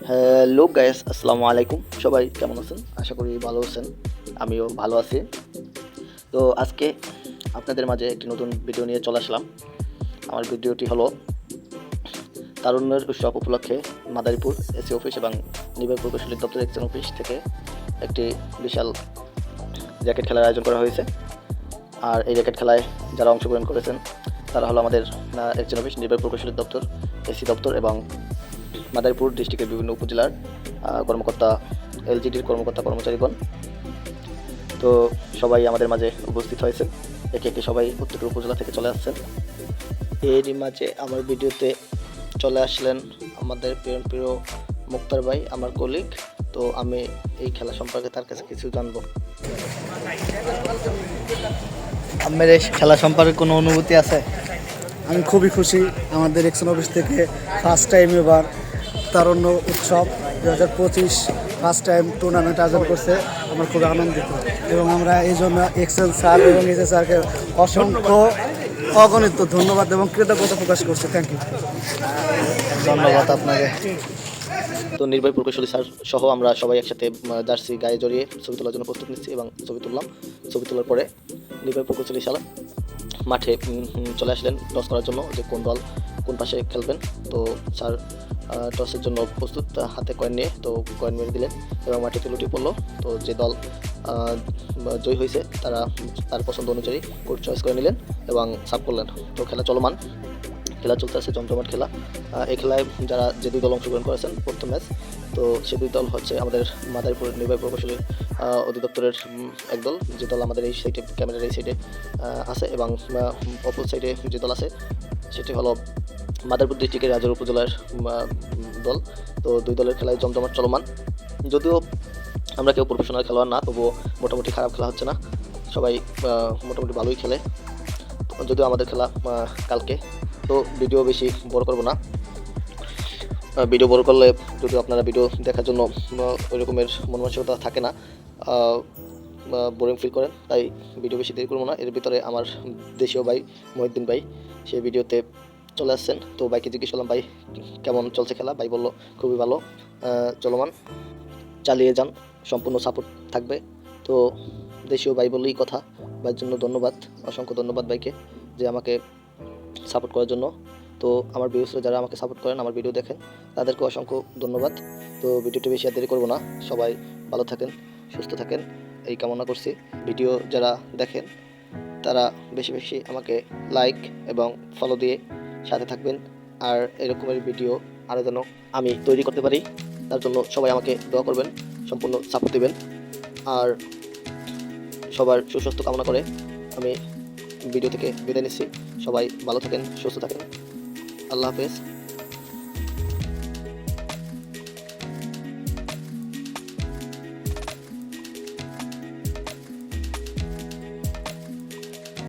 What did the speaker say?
Hello guys, আসসালামু আলাইকুম। সবাই কেমন আছেন? আশা করি ভালো আছেন। আমিও ভালো আছি। তো আজকে আপনাদের মাঝে একটি নতুন ভিডিও নিয়ে চলে আসলাম। আমার ভিডিওটি হলো তারুণ্যের উৎসব উপলক্ষে মাদারীপুর এসি অফিস এবং নির্বাহী প্রকৌশলী দপ্তর এক্সচেঞ্জ অফিস থেকে একটি বিশাল র্যাকেট খেলার আয়োজন করা হয়েছে। আর এই র্যাকেট খেলায় যারা অংশগ্রহণ করেছেন তারা হলো আমাদের এক্সচেঞ্জ অফিস, নির্বাহী প্রকৌশলী দপ্তর, এসি দপ্তর এবং মাদারীপুর ডিস্ট্রিক্টের বিভিন্ন উপজেলার কর্মকর্তা, এলজিডির কর্মকর্তা কর্মচারীগণ। তো সবাই আমাদের মাঝে উপস্থিত হয়েছেন। একে একে সবাই প্রত্যেকের উপজেলা থেকে চলে আসছেন। এরই মাঝে আমার ভিডিওতে চলে আসলেন আমাদের প্রিয় মুক্তার ভাই, আমার কলিগ। তো আমি এই খেলা সম্পর্কে তার কাছে কিছু জানবো। আপনার এই খেলা সম্পর্কে কোনো অনুভূতি আছে? আমি খুবই খুশি। আমাদের এক্সচেঞ্জ অফিস থেকে ফার্স্ট টাইম এবার তারুণ্য উৎসব 2025 ফার্স্ট টাইম টুর্নামেন্ট আয়োজন করছে। আমার খুবই আনন্দিত এবং আমরা এই জন্য এক্সচেঞ্জ স্যার এবং এসএ স্যারকে অসংখ্য অগণিত ধন্যবাদ এবং কৃতজ্ঞতা প্রকাশ করছি। Thank you. ধন্যবাদ আপনাকে। তো নির্বাহী প্রকৌশলী স্যার সহ আমরা সবাই একসাথে জার্সি গায়ে জড়িয়ে ছবি তোলার জন্য প্রস্তুত নিচ্ছি এবং ছবি তুললাম। ছবি তোলার পরে নির্বাহী প্রকৌশলী স্যার মাঠে চলে আসলেন টস করার জন্য, যে কোন দল কোন পাশে খেলবেন। তো স্যার টসের জন্য প্রস্তুত, হাতে কয়েন নিয়ে তো কয়েন মেরে দিলেন এবং মাটিতে লুটিয়ে পড়লো। তো যে দল জয়ী হয়েছে তারা তার পছন্দ অনুযায়ী কোড চয়েস করে নিলেন এবং সাব করলেন। তো খেলা চলমান, খেলা চলতে আছে, জমজমাট খেলা। এই খেলায় যে দুই দল অংশগ্রহণ করেছেন প্রথম ম্যাচ, তো সে দুই দল হচ্ছে আমাদের মাদারীপুর নির্বাহী প্রকৌশলীর অধিদপ্তরের এক দল, যে দল আমাদের এই সাইডে ক্যামেরার এই সাইডে আছে, এবং অপর সাইডে যে দল আছে সেটি হলো মাদারীপুর ডিস্ট্রিক্টের রাজুর উপজেলার দল। তো দুই দলের খেলায় জমজমাট চলমান। যদিও আমরা কেউ প্রফেশনাল খেলোয়াড় না, তবুও মোটামুটি খারাপ খেলা হচ্ছে না, সবাই মোটামুটি ভালোই খেলে। যদিও আমাদের খেলা কালকে, তো ভিডিও বেশি বড় করব না। ভিডিও বড় করলে যদিও আপনারা ভিডিও দেখার জন্য ওই রকমের মন মানসিকতা থাকে না, বোরিং ফিল করেন, তাই ভিডিও বেশি দেরি করবো না। এর ভিতরে আমার দেশীয় ভাই মহিউদ্দিন ভাই সেই ভিডিওতে চলে আসছেন। তো ভাইকে জিজ্ঞেস করলাম, ভাই কেমন চলছে খেলা? ভাই বললো খুবই ভালো, চলমান, চালিয়ে যান, সম্পূর্ণ সাপোর্ট থাকবে। তো দেশীয় ভাই বললেই কথা, ভাইয়ের জন্য ধন্যবাদ, অসংখ্য ধন্যবাদ ভাইকে যে আমাকে সাপোর্ট করার জন্য। তো আমার ভিউসরা যারা আমাকে সাপোর্ট করেন, আমার ভিডিও দেখেন, তাদেরকে অসংখ্য ধন্যবাদ। তো ভিডিওটি বেশি আর দেরি করবো না, সবাই ভালো থাকেন, সুস্থ থাকেন এই কামনা করছি। ভিডিও যারা দেখেন তারা বেশি বেশি আমাকে লাইক এবং ফলো দিয়ে সাথে থাকবেন। আর এরকমের ভিডিও আরও যেন আমি তৈরি করতে পারি, তার জন্য সবাই আমাকে দোয়া করবেন, সম্পূর্ণ সাপোর্ট দেবেন। আর সবার সুস্বাস্থ্য কামনা করে আমি ভিডিও থেকে বিদায় নিচ্ছি। সবাই ভালো থাকেন, সুস্থ থাকেন। আল্লাহ হাফেজ।